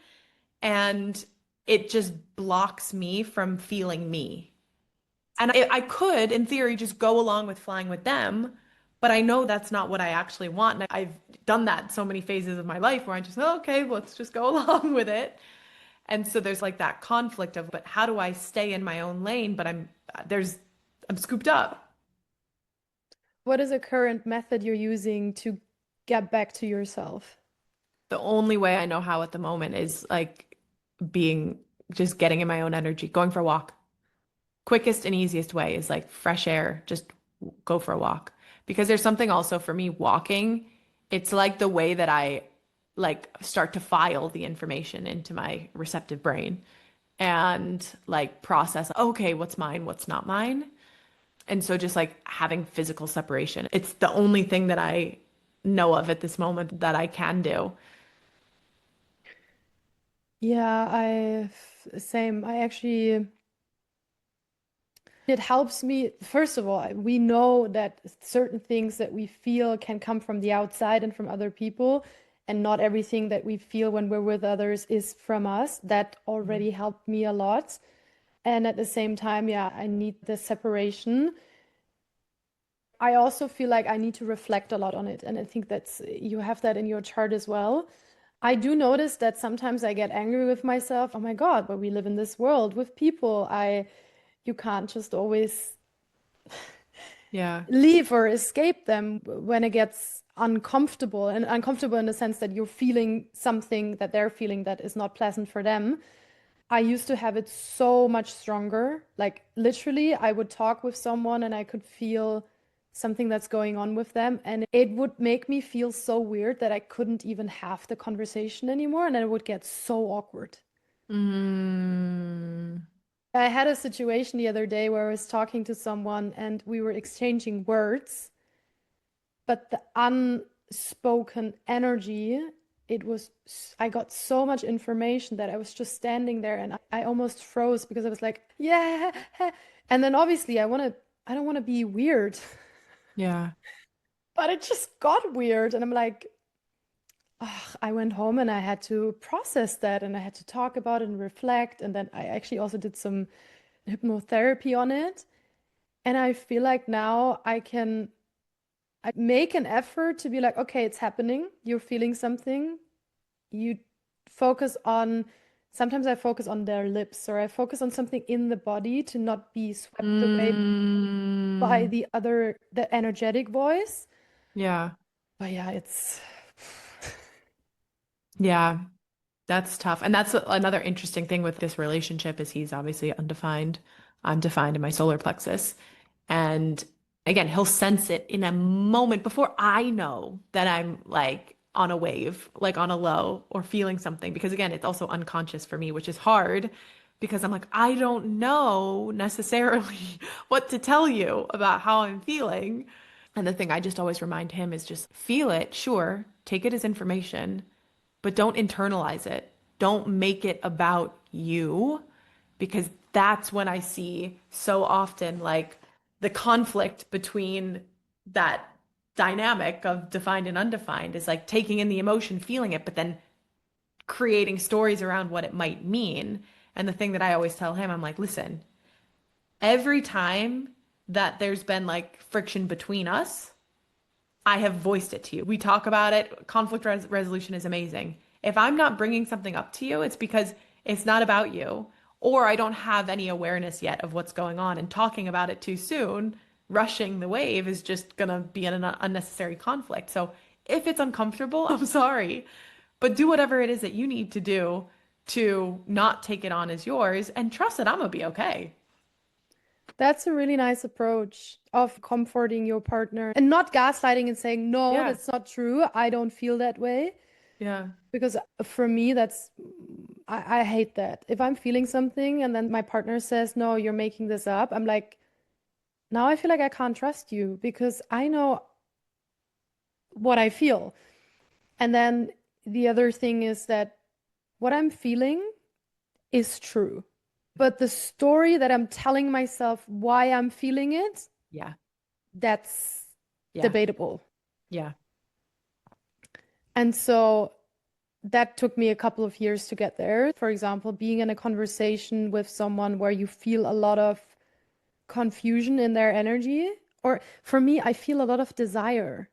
and it just blocks me from feeling me. And I could, in theory, just go along with flying with them, But I know that's not what I actually want. And I've done that so many phases of my life where I just, oh, okay, let's just go along with it. And so there's like that conflict of, but how do I stay in my own lane? But I'm scooped up. What is a current method you're using to get back to yourself? The only way I know how at the moment is like being just getting in my own energy, going for a walk. Quickest and easiest way is like fresh air, just go for a walk. Because there's something also for me walking, it's like the way that I like start to file the information into my receptive brain and like process, okay, what's mine, what's not mine. And so just like having physical separation, it's the only thing that I know of at this moment that I can do. Yeah, same. I actually, it helps me. First of all, we know that certain things that we feel can come from the outside and from other people, and not everything that we feel when we're with others is from us. That already helped me a lot. And at the same time, yeah, I need the separation. I also feel like I need to reflect a lot on it. And I think that's, you have that in your chart as well. I do notice that sometimes I get angry with myself. Oh my God, but we live in this world with people. You can't just always Yeah. leave or escape them when it gets uncomfortable, and uncomfortable in the sense that you're feeling something that they're feeling that is not pleasant for them. I used to have it so much stronger. Like literally, I would talk with someone and I could feel something that's going on with them, and it would make me feel so weird that I couldn't even have the conversation anymore, and then it would get so awkward. Mm, I had a situation the other day where I was talking to someone and we were exchanging words, but the unspoken energy, I got so much information that I was just standing there and I almost froze because I was like, yeah. And then obviously I don't want to be weird, yeah. but it just got weird. And I'm like, ugh, I went home and I had to process that and I had to talk about it and reflect. And then I actually also did some hypnotherapy on it. And I feel like now I make an effort to be like, okay, it's happening. You're feeling something. You focus on, sometimes I focus on their lips or I focus on something in the body to not be swept away by Mm, the energetic voice. yeah. But yeah, it's, Yeah. That's tough. And that's another interesting thing with this relationship is he's obviously undefined. I'm defined in my solar plexus. And again, he'll sense it in a moment before I know that I'm like on a wave, like on a low or feeling something. Because again, it's also unconscious for me, which is hard because I'm like, I don't know necessarily what to tell you about how I'm feeling. And the thing I just always remind him is just feel it, sure, take it as information, but don't internalize it. Don't make it about you because that's when I see so often like the conflict between that dynamic of defined and undefined is like taking in the emotion, feeling it, but then creating stories around what it might mean. And the thing that I always tell him, I'm like, listen, every time that there's been like friction between us, I have voiced it to you. We talk about it. Resolution is amazing. If I'm not bringing something up to you, it's because it's not about you, or I don't have any awareness yet of what's going on. And talking about it too soon, rushing the wave is just going to be an unnecessary conflict. So if it's uncomfortable, I'm sorry, but do whatever it is that you need to do to not take it on as yours and trust that I'm going to be okay. that's a really nice approach of comforting your partner and not gaslighting and saying, no, Yeah. that's not true. I don't feel that way. Yeah. Because for me, I hate that. If I'm feeling something and then my partner says, no, you're making this up, I'm like, now I feel like I can't trust you because I know what I feel. And then the other thing is that what I'm feeling is true. But the story that I'm telling myself why I'm feeling it, Yeah. that's Yeah. debatable. Yeah. And so that took me a couple of years to get there. For example, being in a conversation with someone where you feel a lot of confusion in their energy Or for me, I feel a lot of desire.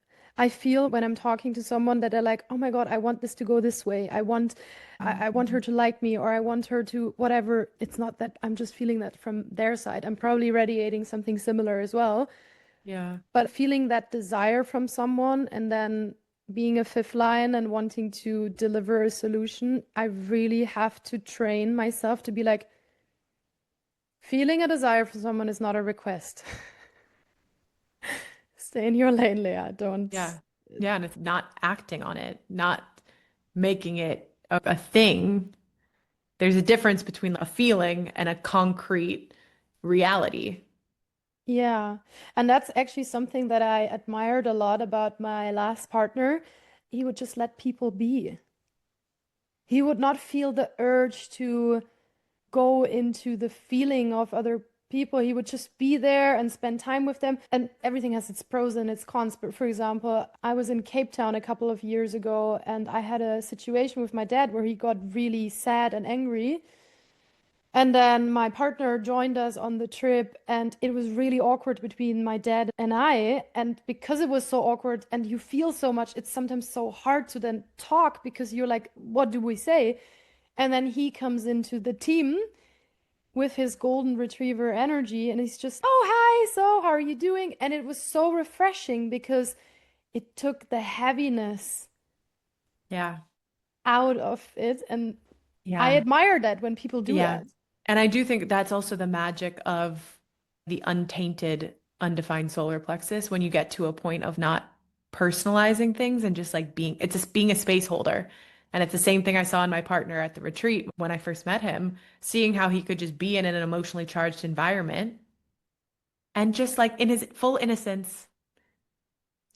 I feel when I'm talking to someone that they're like, oh my God, I want this to go this way. I want her Mhm. to like me, or I want her to whatever. It's not that I'm just feeling that from their side. I'm probably radiating something similar as well. Yeah. But feeling that desire from someone and then being a fifth line and wanting to deliver a solution, I really have to train myself to be like, feeling a desire for someone is not a request. Stay in your lane, Leah. Don't. Yeah. Yeah. And it's not acting on it, not making it a thing. There's a difference between a feeling and a concrete reality. Yeah. And that's actually something that I admired a lot about my last partner. He would just let people be. He would not feel the urge to go into the feeling of other people. He would just be there and spend time with them. And everything has its pros and its cons. But for example, I was in Cape Town a couple of years ago and I had a situation with my dad where he got really sad and angry. And then my partner joined us on the trip, and it was really awkward between my dad and I. And because it was so awkward and you feel so much, it's sometimes so hard to then talk because you're like, what do we say? And then he comes into the team with his golden retriever energy, and he's just, oh, hi, so how are you doing? And it was so refreshing because it took the heaviness Yeah. out of it. And I Yeah. admire that when people do Yeah. that. And I do think that's also the magic of the untainted, undefined solar plexus when you get to a point of not personalizing things and just like being, it's just being a space holder. And it's the same thing I saw in my partner at the retreat when I first met him, seeing how he could just be in an emotionally charged environment and just like in his full innocence,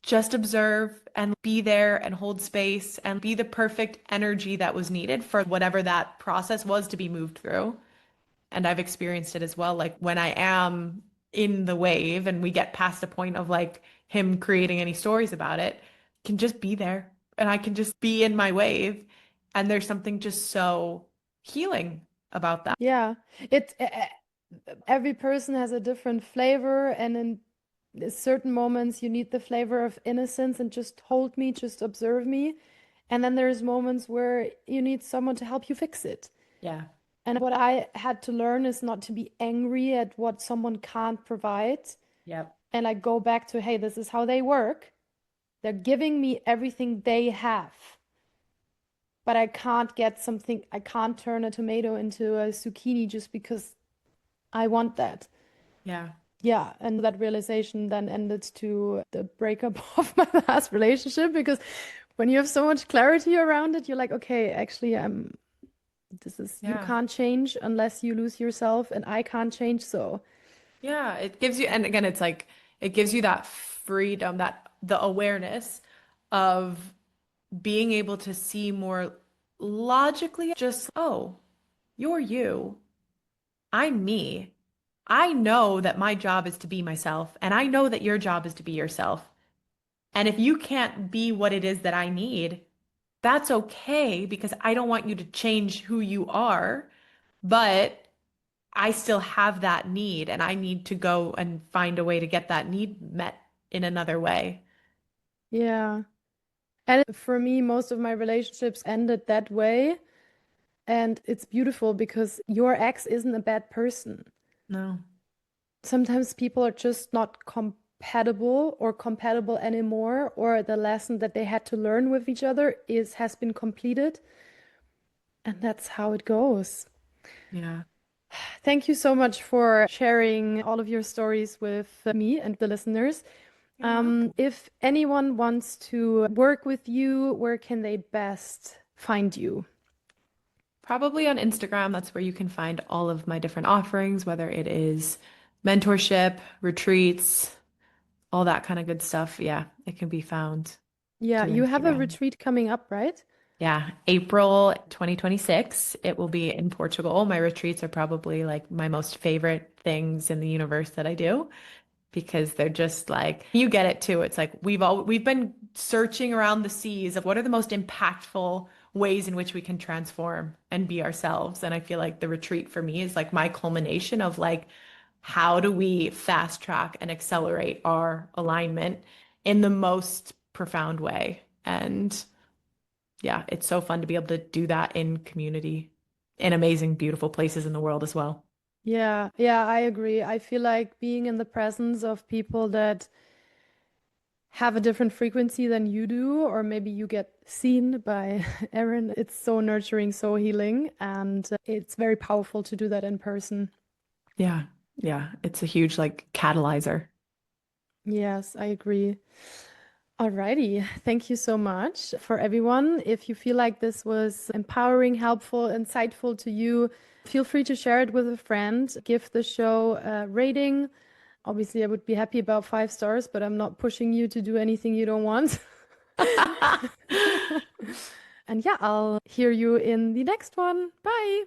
just observe and be there and hold space and be the perfect energy that was needed for whatever that process was to be moved through. And I've experienced it as well. Like when I am in the wave and we get past a point of like him creating any stories about it, can just be there and I can just be in my wave. And there's something just so healing about that. Yeah, every person has a different flavor, and in certain moments you need the flavor of innocence and just hold me, just observe me. And then there's moments where you need someone to help you fix it. Yeah. And what I had to learn is not to be angry at what someone can't provide. Yep. And I go back to, hey, this is how they work. They're giving me everything they have. But I can't get something, I can't turn a tomato into a zucchini just because I want that. Yeah. Yeah, and that realization then ended to the breakup of my last relationship because when you have so much clarity around it, you're like, okay, actually, this is, you Yeah. can't change unless you lose yourself, and I can't change, so Yeah. It gives you, and again, it's like, it gives you that freedom, that the awareness of being able to see more logically, just, oh, you're you. I'm me. I know that my job is to be myself, and I know that your job is to be yourself. And if you can't be what it is that I need, that's okay because I don't want you to change who you are, but I still have that need, and I need to go and find a way to get that need met in another way. yeah. And for me, most of my relationships ended that way. And it's beautiful because your ex isn't a bad person. No. Sometimes people are just not compatible or compatible anymore, or the lesson that they had to learn with each other is has been completed, and that's how it goes. Yeah. Thank you so much for sharing all of your stories with me and the listeners. You're welcome. If anyone wants to work with you, where can they best find you? Probably on Instagram. That's where you can find all of my different offerings, whether it is mentorship, retreats, all that kind of good stuff. Yeah, it can be found Yeah, through you have a Instagram. retreat coming up, right? Yeah, April 2026, it will be in Portugal. My retreats are probably like my most favorite things in the universe that I do because they're just like you get it too. It's like we've been searching around the seas of what are the most impactful ways in which we can transform and be ourselves. And I feel like the retreat for me is like my culmination of like how do we fast track and accelerate our alignment in the most profound way? And yeah, it's so fun to be able to do that in community in amazing, beautiful places in the world as well. Yeah, yeah, I agree. I feel like being in the presence of people that have a different frequency than you do, or maybe you get seen by Erin, it's so nurturing, so healing, and it's very powerful to do that in person. Yeah. Yeah. It's a huge like catalyzer. Yes, I agree. Alrighty, thank you so much for everyone. If you feel like this was empowering, helpful, insightful to you, feel free to share it with a friend. Give the show a rating. Obviously, I would be happy about 5 stars, but I'm not pushing you to do anything you don't want. And yeah, I'll hear you in the next one. Bye.